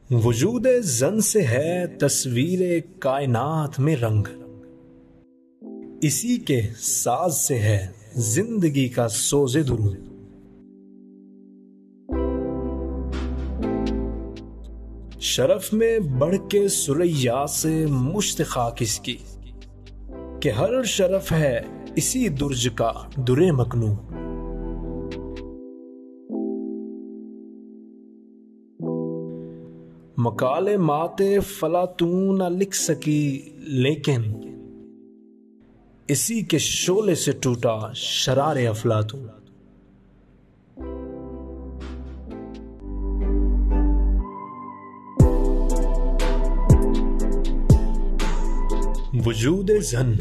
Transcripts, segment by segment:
वजूद जन से है तस्वीर कायनात में रंग, इसी के साज से है जिंदगी का सोज़े दुरूद। शरफ में बढ़ के सुरैया से मुश्तखा किसकी, कि हर शरफ है इसी दुर्ज का दुरे मकनू। मकाले माते फला तू न लिख सकी, लेकिन इसी के शोले से टूटा शरारे अफलातून। वजूद जन।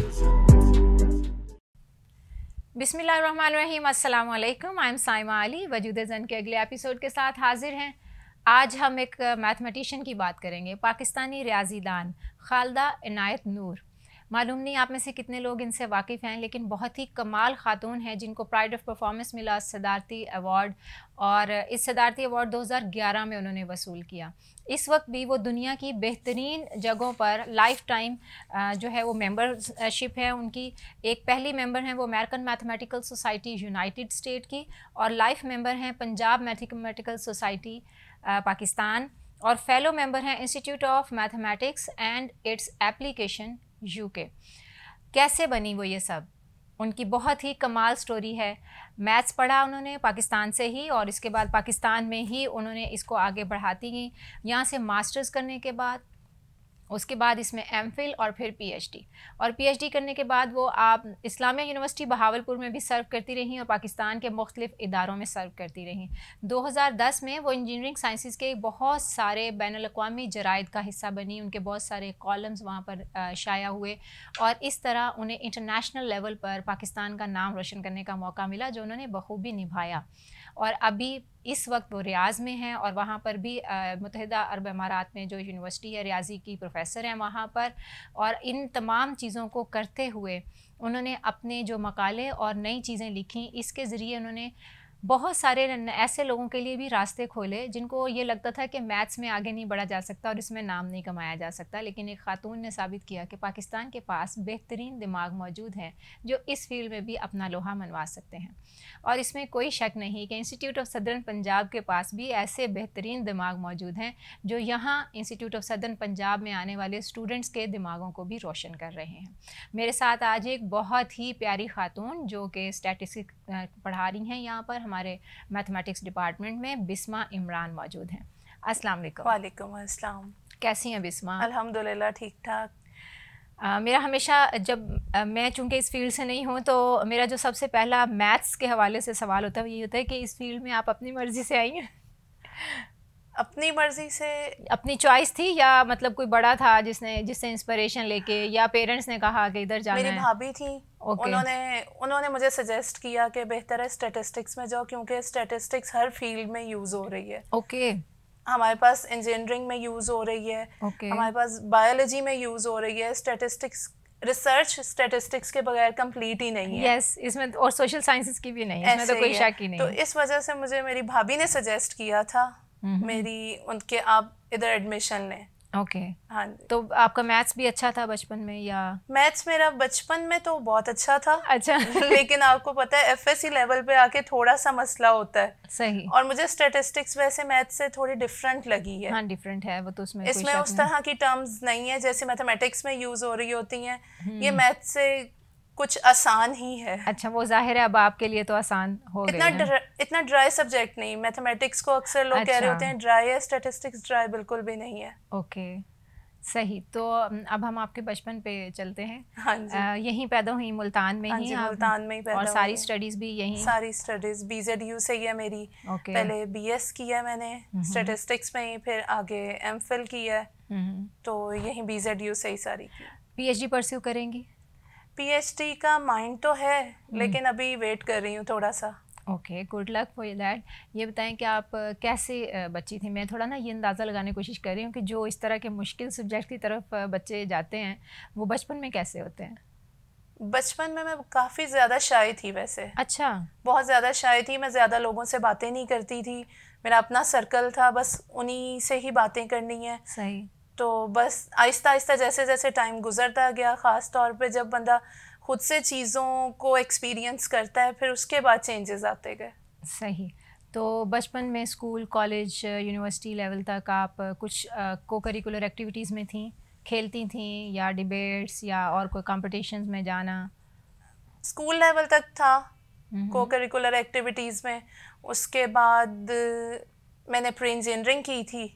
बिस्मिल्लाहिर्रहमानिर्रहीम, अस्सलाम वालेकुम। I am Saima Ali. वजूद जन के अगले एपिसोड के साथ हाजिर हैं। आज हम एक मैथमेटिशियन की बात करेंगे, पाकिस्तानी रियाजीदान खालिदा इनायत नूर। मालूम नहीं आप में से कितने लोग इनसे वाकिफ़ हैं, लेकिन बहुत ही कमाल ख़ातून है जिनको प्राइड ऑफ परफॉर्मेंस मिला सदारती अवार्ड, और इस सदारती अवार्ड 2011 में उन्होंने वसूल किया। इस वक्त भी वो दुनिया की बेहतरीन जगहों पर लाइफ टाइम जो है वो मेंबरशिप है उनकी। एक पहली मेंबर हैं वो American mathematical society United state की, और लाइफ मेंबर हैं पंजाब मैथमेटिकल सोसाइटी पाकिस्तान, और फेलो मेंबर हैं institute of mathematics and its application UK. कैसे बनी वो ये सब, उनकी बहुत ही कमाल स्टोरी है। मैथ्स पढ़ा उन्होंने पाकिस्तान से ही, और इसके बाद पाकिस्तान में ही उन्होंने इसको आगे बढ़ाती गई। यहाँ से मास्टर्स करने के बाद उसके बाद इसमें एमफिल और फिर पीएचडी, और पीएचडी करने के बाद वो आप इस्लामिया यूनिवर्सिटी बहावलपुर में भी सर्व करती रहीं और पाकिस्तान के मुख्तलिफ इदारों में सर्व करती रहीं। 2010 में वो इंजीनियरिंग साइंसेस के बहुत सारे बैनुल-अक़वामी जराइद का हिस्सा बनी, उनके बहुत सारे कॉलम्स वहाँ पर शाया हुए, और इस तरह उन्हें इंटरनेशनल लेवल पर पाकिस्तान का नाम रोशन करने का मौका मिला, जो उन्होंने बखूबी निभाया। और अभी इस वक्त वो रियाज़ में हैं, और वहाँ पर भी मुत्तहिदा अरब अमारात में जो यूनिवर्सिटी है रियाजी की प्रोफेसर हैं वहाँ पर। और इन तमाम चीज़ों को करते हुए उन्होंने अपने जो मकाले और नई चीज़ें लिखी, इसके ज़रिए उन्होंने बहुत सारे ऐसे लोगों के लिए भी रास्ते खोले जिनको ये लगता था कि मैथ्स में आगे नहीं बढ़ा जा सकता और इसमें नाम नहीं कमाया जा सकता। लेकिन एक ख़ातून ने साबित किया कि पाकिस्तान के पास बेहतरीन दिमाग मौजूद हैं जो इस फील्ड में भी अपना लोहा मनवा सकते हैं। और इसमें कोई शक नहीं कि इंस्टीट्यूट ऑफ सदर्न पंजाब के पास भी ऐसे बेहतरीन दिमाग मौजूद हैं जो यहाँ इंस्टीट्यूट ऑफ सदर्न पंजाब में आने वाले स्टूडेंट्स के दिमागों को भी रोशन कर रहे हैं। मेरे साथ आज एक बहुत ही प्यारी ख़ातून जो कि स्टैटिस्टिक्स पढ़ा रही हैं यहाँ पर हमारे मैथमेटिक्स डिपार्टमेंट में, बिस्मा इमरान मौजूद हैं। अस्सलाम वालेकुम। वालेकुम अस्सलाम। कैसी हैं बिस्मा? अल्हम्दुलिल्लाह ठीक ठाक। मेरा हमेशा जब मैं चूँकि इस फील्ड से नहीं हूँ तो मेरा जो सबसे पहला मैथ्स के हवाले से सवाल होता है वो ये होता है कि इस फील्ड में आप अपनी मर्ज़ी से आई हैं? अपनी मर्ज़ी से, अपनी चॉइस थी या मतलब कोई बड़ा था जिससे इंस्पिरेशन लेके, या पेरेंट्स ने कहा कि इधर जाना है? मेरी भाभी थी, उन्होंने मुझे सजेस्ट किया कि बेहतर है स्टैटिस्टिक्स में जाओ, क्योंकि स्टैटिस्टिक्स हर फील्ड में यूज़ हो रही है। ओके। हमारे पास इंजीनियरिंग में यूज़ हो रही है, हमारे पास बायोलॉजी में यूज़ हो रही है। स्टैटिस्टिक्स रिसर्च स्टैटिस्टिक्स के बगैर कंप्लीट ही नहीं है। यस, इसमें और सोशल साइंसेस की भी नहीं, इसमें तो कोई शक ही नहीं। तो इस वजह से मुझे मेरी भाभी ने सजेस्ट किया था उनके आप इधर एडमिशन लें। ओके। हाँ। तो आपका मैथ्स भी अच्छा था बचपन में या? मैथ्स मेरा बचपन में तो बहुत अच्छा था। अच्छा। लेकिन आपको पता है एफएससी लेवल पे आके थोड़ा सा मसला होता है। सही। और मुझे स्टैटिस्टिक्स वैसे मैथ्स से थोड़ी डिफरेंट लगी है। हाँ डिफरेंट है वो तो, उसमें इसमें उस तरह की टर्म्स नहीं है जैसे मैथमेटिक्स में यूज हो रही होती हैं। ये मैथ्स से कुछ आसान ही है। अच्छा, वो जाहिर है अब आपके लिए तो आसान हो गया। इतना ड्राई सब्जेक्ट नहीं। मैथमेटिक्स को अक्सर लोग कह रहे होते हैं ड्राई है, स्टैटिस्टिक्स ड्राई बिल्कुल भी नहीं है। ओके सही। तो अब हम आपके बचपन पे चलते हैं। हाँ जी। यहीं पैदा हुई मुल्तान में? हाँ ही जी, मुल्तान में ही पैदा और सारी स्टडीज़ भी यहीं? सारी स्टडीज़ BZU से ही है मेरी। पहले BS किया मैंने स्टैटिस्टिक्स में ही, फिर आगे MPhil किया, तो यहीं BZU से ही सारी की। PhD परस्यू करेंगी? PhD का माइंड तो है, लेकिन अभी वेट कर रही हूँ थोड़ा सा। Okay, good luck for that. ये बताएं कि आप कैसे बच्ची थी? मैं थोड़ा ना ये अंदाज़ा लगाने की कोशिश कर रही हूँ कि जो इस तरह के मुश्किल सब्जेक्ट की तरफ बच्चे जाते हैं वो बचपन में कैसे होते हैं? बचपन में मैं काफ़ी ज़्यादा शाय थी वैसे। अच्छा। बहुत ज़्यादा शाय थी मैं, ज़्यादा लोगों से बातें नहीं करती थी। मेरा अपना सर्कल था, बस उन्हीं से ही बातें करनी है। सही। तो बस आहिस्ता आहिस्ता जैसे जैसे टाइम गुजरता गया, ख़ास तौर पे जब बंदा खुद से चीज़ों को एक्सपीरियंस करता है, फिर उसके बाद चेंजेस आते गए। सही। तो बचपन में स्कूल, कॉलेज, यूनिवर्सिटी लेवल तक आप कुछ को करिकुलर एक्टिविटीज़ में थी, खेलती थी, या डिबेट्स या और कोई कॉम्पिटिशन्स में जाना? स्कूल लेवल तक था को करिकुलर एक्टिविटीज़ में। उसके बाद मैंने प्री इंजीनियरिंग की थी,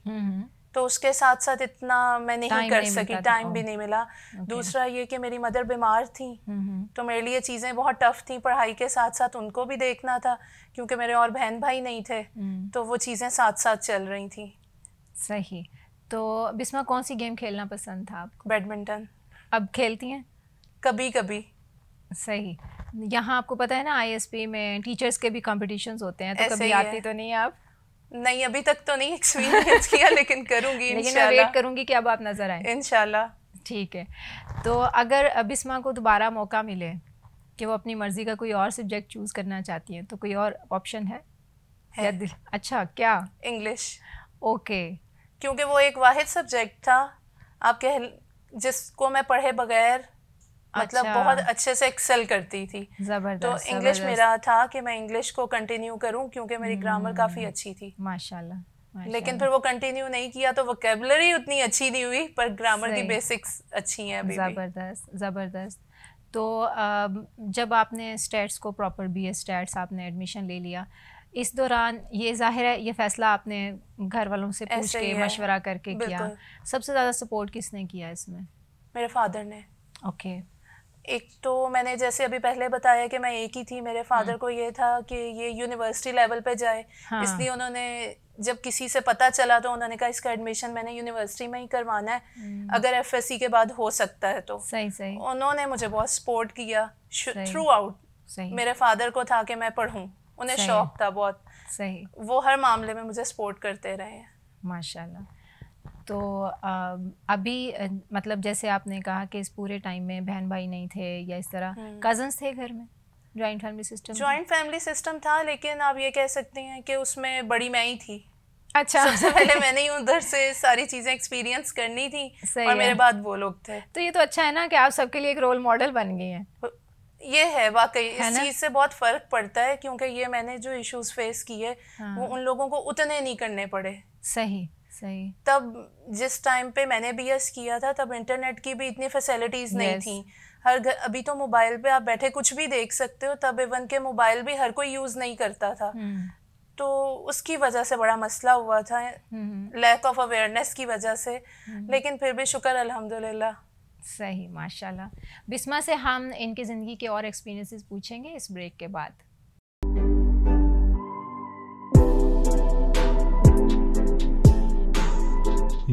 तो उसके साथ साथ इतना मैं नहीं कर सकी, टाइम भी नहीं मिला। दूसरा ये कि मेरी मदर बीमार थी, तो मेरे लिए चीज़ें बहुत टफ थी। पढ़ाई के साथ साथ उनको भी देखना था, क्योंकि मेरे और बहन भाई नहीं थे, तो वो चीज़ें साथ साथ चल रही थी। सही। तो बिस्मा, कौन सी गेम खेलना पसंद था आपको? बैडमिंटन। अब खेलती हैं? कभी कभी। सही। यहाँ आपको पता है ना, ISP में टीचर्स के भी कॉम्पिटिशन्स होते हैं, तो कभी आती तो नहीं आप? नहीं, अभी तक तो नहीं एक्सपीरियंस किया, लेकिन करूँगी इंशाल्लाह। लेकिन मैं वेट करूँगी कि अब आप नज़र आए इंशाल्लाह। ठीक है। तो अगर बिस्मा को दोबारा मौका मिले कि वो अपनी मर्ज़ी का कोई और सब्जेक्ट चूज़ करना चाहती हैं, तो कोई और ऑप्शन है? अच्छा, क्या? इंग्लिश। ओके। क्योंकि वो एक वाहिद सब्जेक्ट था आप कह, जिसको मैं पढ़े बगैर मतलब बहुत अच्छे से एक्सेल करती थी। ज़बरदस्त। तो इंग्लिश मेरा था कि मैं इंग्लिश को कंटिन्यू करूं, क्योंकि मेरी ग्रामर काफ़ी अच्छी थी। माशाल्लाह। लेकिन फिर वो कंटिन्यू नहीं किया, तो वोकैबुलरी उतनी अच्छी नहीं हुई, पर ग्रामर की बेसिक्स अच्छी हैं अभी भी। ज़बरदस्त, ज़बरदस्त। तो जब आपने स्टैट्स को प्रॉपर BA स्टैट्स आपने एडमिशन ले लिया, इस दौरान ये जाहिर है ये फ़ैसला आपने घर वालों से पूछ के मशवरा करके किया। सबसे ज़्यादा सपोर्ट किसने किया इसमें? मेरे फादर ने। ओके। एक तो मैंने जैसे अभी पहले बताया कि मैं एक ही थी, मेरे फादर को ये था कि ये यूनिवर्सिटी लेवल पे जाए, इसलिए उन्होंने जब किसी से पता चला तो उन्होंने कहा इसका एडमिशन मैंने यूनिवर्सिटी में ही करवाना है, अगर FSC के बाद हो सकता है तो। सही। उन्होंने मुझे बहुत सपोर्ट किया थ्रू आउट। मेरे फादर को था कि मैं पढ़ूं, उन्हें शौक था बहुत। सही। वो हर मामले में मुझे सपोर्ट करते रहे हैं। माशाल्लाह। तो अभी मतलब जैसे आपने कहा कि इस पूरे टाइम में बहन भाई नहीं थे या इस तरह, कजन्स थे घर में? Joint family system? Joint family system था, लेकिन आप ये कह सकते हैं कि उसमें बड़ी मैं ही थी। अच्छा। सबसे पहले मैंने ही उधर से सारी चीज़ें एक्सपीरियंस करनी थी, और मेरे बाद वो लोग थे। तो ये तो अच्छा है ना कि आप सबके लिए एक रोल मॉडल बन गई हैं। ये है वाकई, इस चीज़ से बहुत फ़र्क पड़ता है, क्योंकि ये मैंने जो इश्यूज फेस किए वो उन लोगों को उतने नहीं करने पड़े। सही। तब जिस टाइम पे मैंने BS किया था, तब इंटरनेट की भी इतनी फैसिलिटीज़ नहीं थी हर घर। अभी तो मोबाइल पे आप बैठे कुछ भी देख सकते हो, तब इवन के मोबाइल भी हर कोई यूज़ नहीं करता था। तो उसकी वजह से बड़ा मसला हुआ था, लैक ऑफ अवेयरनेस की वजह से। लेकिन फिर भी शुक्र अल्हम्दुलिल्लाह। सही, माशाल्लाह। बिस्मा से हम इनकी ज़िंदगी के और एक्सपीरियंसेस पूछेंगे इस ब्रेक के बाद।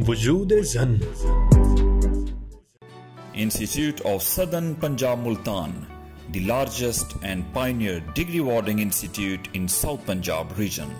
वजूद-ए-ज़न Institute of Southern Punjab Multan, the largest and pioneer degree awarding institute in South Punjab region.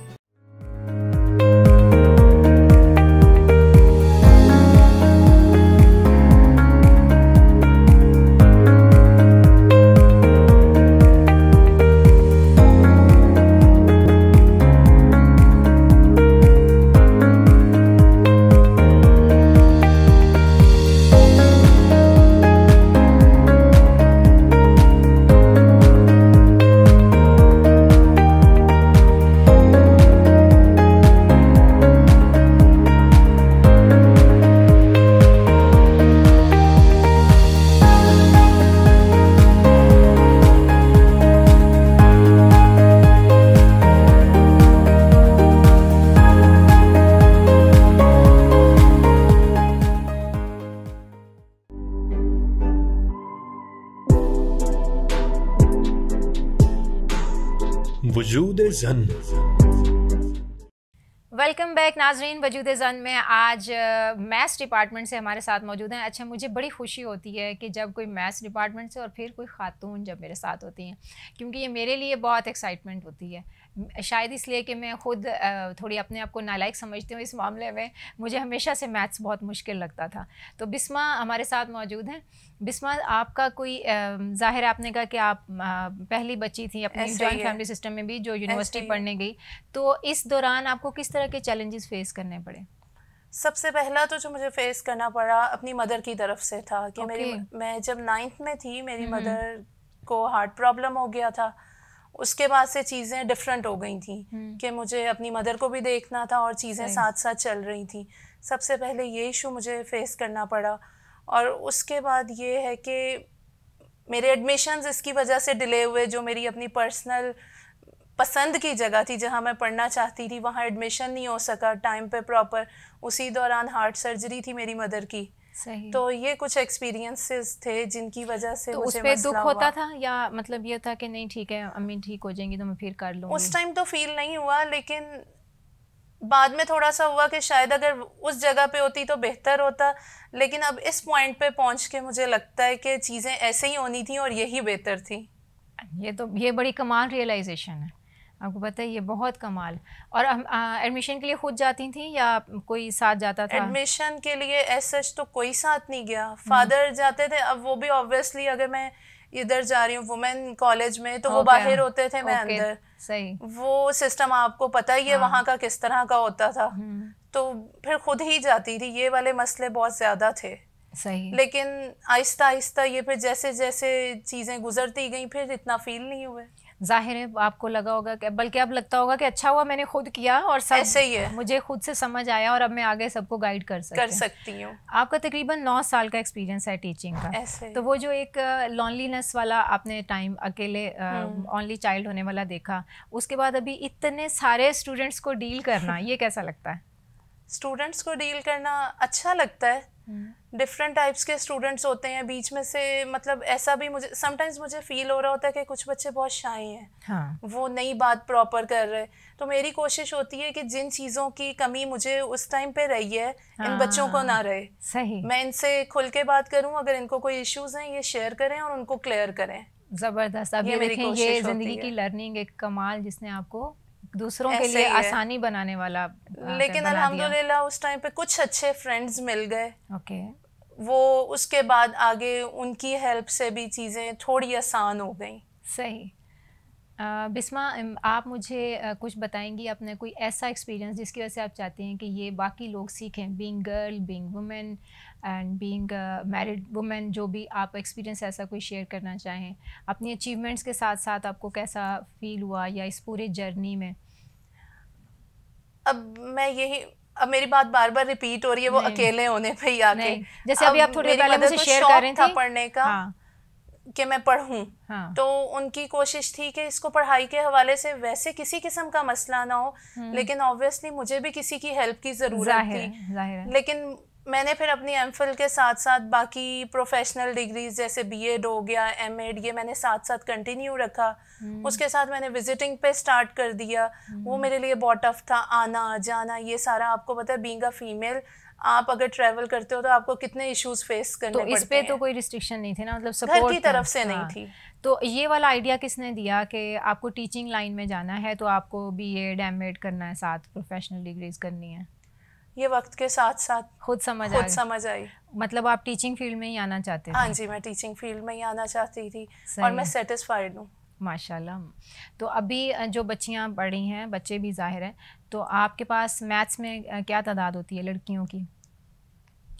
वजूद-ए-ज़न। वेलकम बैक नाजरीन। वजूद-ए-ज़न में आज मैथ्स डिपार्टमेंट से हमारे साथ मौजूद हैं। अच्छा, मुझे बड़ी खुशी होती है कि जब कोई मैथ्स डिपार्टमेंट से और फिर कोई ख़ातून जब मेरे साथ होती हैं, क्योंकि ये मेरे लिए बहुत एक्साइटमेंट होती है शायद इसलिए कि मैं खुद थोड़ी अपने आप को नालायक समझती हूँ इस मामले में, मुझे हमेशा से मैथ्स बहुत मुश्किल लगता था। तो बिस्मा हमारे साथ मौजूद हैं। बिस्मा, आपका कोई ज़ाहिर है आपने कहा कि आप पहली बच्ची थी अपनी जॉइंट फैमिली सिस्टम में भी जो यूनिवर्सिटी पढ़ने गई, तो इस दौरान आपको किस तरह के चैलेंजेस फेस करने पड़े? सबसे पहला तो जो मुझे फेस करना पड़ा अपनी मदर की तरफ से था कि मैं जब 9th में थी मेरी मदर को हार्ट प्रॉब्लम हो गया था। उसके बाद से चीज़ें डिफरेंट हो गई थी कि मुझे अपनी मदर को भी देखना था और चीज़ें साथ साथ चल रही थी। सबसे पहले ये इशू मुझे फेस करना पड़ा, और उसके बाद ये है कि मेरे एडमिशन्स इसकी वजह से डिले हुए। जो मेरी अपनी पर्सनल पसंद की जगह थी जहाँ मैं पढ़ना चाहती थी वहाँ एडमिशन नहीं हो सका टाइम पे प्रॉपर। उसी दौरान हार्ट सर्जरी थी मेरी मदर की। सही। तो ये कुछ एक्सपीरियंसेस थे जिनकी वजह से तो मुझे उस पे दुख होता था, या मतलब ये था कि नहीं ठीक है अम्मी ठीक हो जाएंगी तो मैं फिर कर लूँगी? उस टाइम तो फील नहीं हुआ, लेकिन बाद में थोड़ा सा हुआ कि शायद अगर उस जगह पे होती तो बेहतर होता। लेकिन अब इस पॉइंट पे पहुंच के मुझे लगता है कि चीज़ें ऐसे ही होनी थी और यही बेहतर थी। ये बड़ी कमाल रियलाइजेशन है, आपको पता है, ये बहुत कमाल। और एडमिशन के लिए खुद जाती थी या कोई साथ जाता था? एडमिशन के लिए ऐसा तो कोई साथ नहीं गया, फादर जाते थे। अब वो भी ऑब्वियसली अगर मैं इधर जा रही हूँ वुमेन कॉलेज में तो वो बाहर होते थे, मैं अंदर। सही। वो सिस्टम आपको पता ही है वहाँ का किस तरह का होता था। तो फिर खुद ही जाती थी। ये वाले मसले बहुत ज़्यादा थे। सही। लेकिन आहिस्ता आहिस्ता ये फिर जैसे जैसे चीज़ें गुजरती गई फिर इतना फील नहीं हुए। जाहिर है आपको लगा होगा कि, बल्कि अब लगता होगा कि अच्छा हुआ मैंने खुद किया और सब ऐसे ही है, मुझे खुद से समझ आया और अब मैं आगे सबको गाइड कर सकती हूँ। आपका तकरीबन 9 साल का एक्सपीरियंस है टीचिंग का। तो वो जो एक लॉनलीनेस वाला आपने टाइम अकेले ओनली चाइल्ड होने वाला देखा, उसके बाद अभी इतने सारे स्टूडेंट्स को डील करना, ये कैसा लगता है? स्टूडेंट्स को डील करना अच्छा लगता है। डिफरेंट टाइप्स के स्टूडेंट्स होते हैं बीच में से। मतलब ऐसा भी मुझे समटाइम्स मुझे फील हो रहा होता है कि कुछ बच्चे बहुत शाई हैं। हाँ। वो नई बात प्रॉपर कर रहे। तो मेरी कोशिश होती है कि जिन चीज़ों की कमी मुझे उस टाइम पे रही है इन बच्चों को ना रहे। सही। मैं इनसे खुल के बात करूं, अगर इनको कोई इश्यूज हैं ये शेयर करें और उनको क्लियर करें। ज़बरदस्त। अब ये देखें, ये ज़िंदगी की लर्निंग एक कमाल जिसने आपको दूसरों के लिए आसानी बनाने वाला। लेकिन अल्हम्दुलिल्लाह उस टाइम पे कुछ अच्छे फ्रेंड्स मिल गए। ओके। वो उसके बाद आगे उनकी हेल्प से भी चीज़ें थोड़ी आसान हो गई। सही। बिस्मा, आप मुझे कुछ बताएंगी अपने कोई ऐसा एक्सपीरियंस जिसकी वजह से आप चाहते हैं कि ये बाकी लोग सीखें, being girl, being women and being married women, जो भी आप एक्सपीरियंस ऐसा कोई शेयर करना चाहें अपनी अचीवमेंट्स के साथ साथ, आपको कैसा फील हुआ या इस पूरे जर्नी में? अब मेरी बात बार बार रिपीट हो रही है वो अकेले होने पे ही आके। जैसे अभी आप थोड़ी पहले मुझे शेयर कर रही थी पढ़ने का। हाँ। कि मैं पढ़ूं। हाँ। तो उनकी कोशिश थी कि इसको पढ़ाई के हवाले से वैसे किसी किस्म का मसला ना हो, लेकिन ऑब्वियसली मुझे भी किसी की हेल्प की ज़रूरत थी। लेकिन मैंने फिर अपनी एमफिल के साथ साथ बाकी प्रोफेशनल डिग्रीज जैसे बीएड हो गया, एमएड, ये मैंने साथ साथ कंटिन्यू रखा। उसके साथ मैंने विजिटिंग पे स्टार्ट कर दिया। वो मेरे लिए बहुत टफ था, आना जाना ये सारा। आपको पता है बीइंग अ फीमेल आप अगर ट्रैवल करते हो तो आपको कितने इश्यूज फेस करने पड़ते हैं। तो इस पे तो कोई रिस्ट्रिक्शन नहीं थे ना, मतलब सपोर्ट घर की तरफ से नहीं थी। तो ये वाला आइडिया किसने दिया कि आपको टीचिंग लाइन में जाना है तो आपको बीएड एमएड करना है, साथ प्रोफेशनल डिग्रीज करनी है? ये वक्त के साथ साथ खुद समझ आई। मतलब आप टीचिंग फील्ड में ही आना चाहते थे? हाँ जी, मैं टीचिंग फील्ड में ही आना चाहती थी और मैं सेटिस्फाइड हूँ माशाल्लाह। तो अभी जो बच्चियाँ पढ़ रही हैं, बच्चे भी जाहिर हैं, तो आपके पास मैथ्स में क्या तादाद होती है लड़कियों की?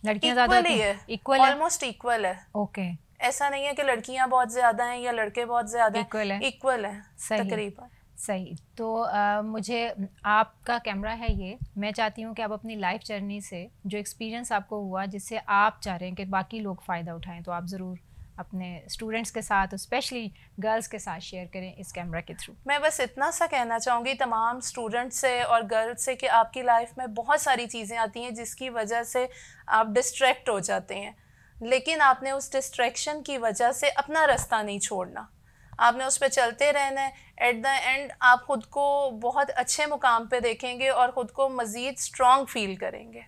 लड़कियाँ ज़्यादा होती हैं? इक्वल है, ऑलमोस्ट इक्वल है। ओके। ऐसा नहीं है कि लड़कियाँ बहुत ज़्यादा हैं या लड़के बहुत ज़्यादा हैं, इक्वल है तकरीबन। सही। तो मुझे आपका कैमरा है ये, मैं चाहती हूँ कि आप अपनी लाइफ जर्नी से जो एक्सपीरियंस आपको हुआ जिससे आप चाह रहे हैं कि बाकी लोग फ़ायदा उठाएं, तो आप ज़रूर अपने स्टूडेंट्स के साथ, स्पेशली गर्ल्स के साथ शेयर करें इस कैमरा के थ्रू। मैं बस इतना सा कहना चाहूँगी तमाम स्टूडेंट्स से और गर्ल्स से कि आपकी लाइफ में बहुत सारी चीज़ें आती हैं जिसकी वजह से आप डिस्ट्रैक्ट हो जाते हैं, लेकिन आपने उस डिस्ट्रैक्शन की वजह से अपना रास्ता नहीं छोड़ना, आपने उस पर चलते रहना है। एट द एंड आप खुद को बहुत अच्छे मुकाम पे देखेंगे और ख़ुद को मज़ीद स्ट्रॉन्ग फील करेंगे।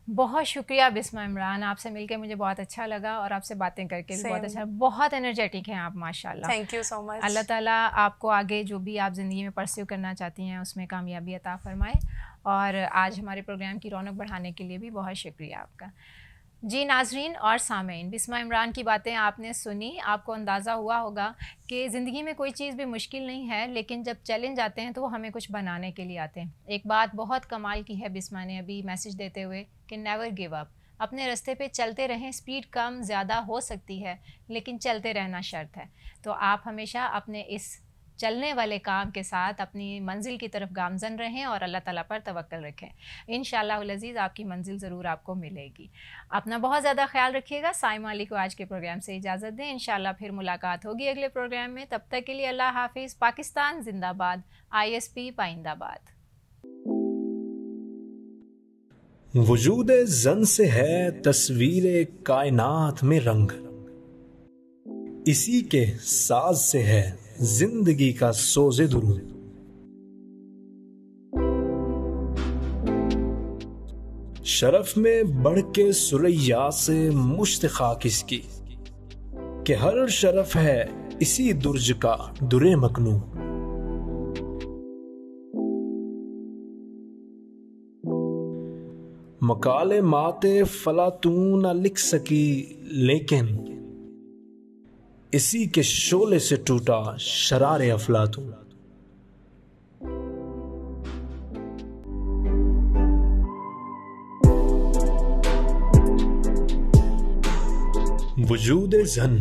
बहुत शुक्रिया बिस्मा इमरान, आपसे मिलकर मुझे बहुत अच्छा लगा और आपसे बातें करके भी बहुत अच्छा। बहुत एनर्जेटिक हैं आप माशाल्लाह। Thank you so much. Allah ताला आपको आगे जो भी आप ज़िंदगी में परस्यू करना चाहती हैं उसमें कामयाबी अता फरमाए। और आज हमारे प्रोग्राम की रौनक बढ़ाने के लिए भी बहुत शुक्रिया आपका। जी नाजरीन और सामीन, बिस्मा इमरान की बातें आपने सुनी। आपको अंदाज़ा हुआ होगा कि ज़िंदगी में कोई चीज़ भी मुश्किल नहीं है, लेकिन जब चैलेंज आते हैं तो वो हमें कुछ बनाने के लिए आते हैं। एक बात बहुत कमाल की है बिस्मा ने अभी मैसेज देते हुए कि नेवर गिव अप, अपने रास्ते पे चलते रहें। स्पीड कम ज़्यादा हो सकती है लेकिन चलते रहना शर्त है। तो आप हमेशा अपने इस चलने वाले काम के साथ अपनी मंजिल की तरफ गामजन रहें और अल्लाह ताला पर तवक्कल रखें। इंशाअल्लाह अज़ीज़ आपकी मंजिल ज़रूर आपको मिलेगी। अपना बहुत ज़्यादा ख्याल रखिएगा। साइमा अली को आज के प्रोग्राम से इजाज़त दें। इंशाअल्लाह फिर मुलाकात होगी अगले प्रोग्राम में। तब तक के लिए अल्लाह हाफिज़। पाकिस्तान जिंदाबाद, ISP पाइंदाबाद। वजूद ज़न से है तस्वीर कायनात में रंग, इसी के साज से है जिंदगी का सोज़े दुरूद। शरफ में बढ़ के सुरैया से मुश्त खाक इसकी, कि हर शरफ है इसी दुर्ज का दुरे मकनू। मकाले माते फला तू न लिख सकी, लेकिन इसी के शोले से टूटा शरारे अफलातून। वजूद ज़न।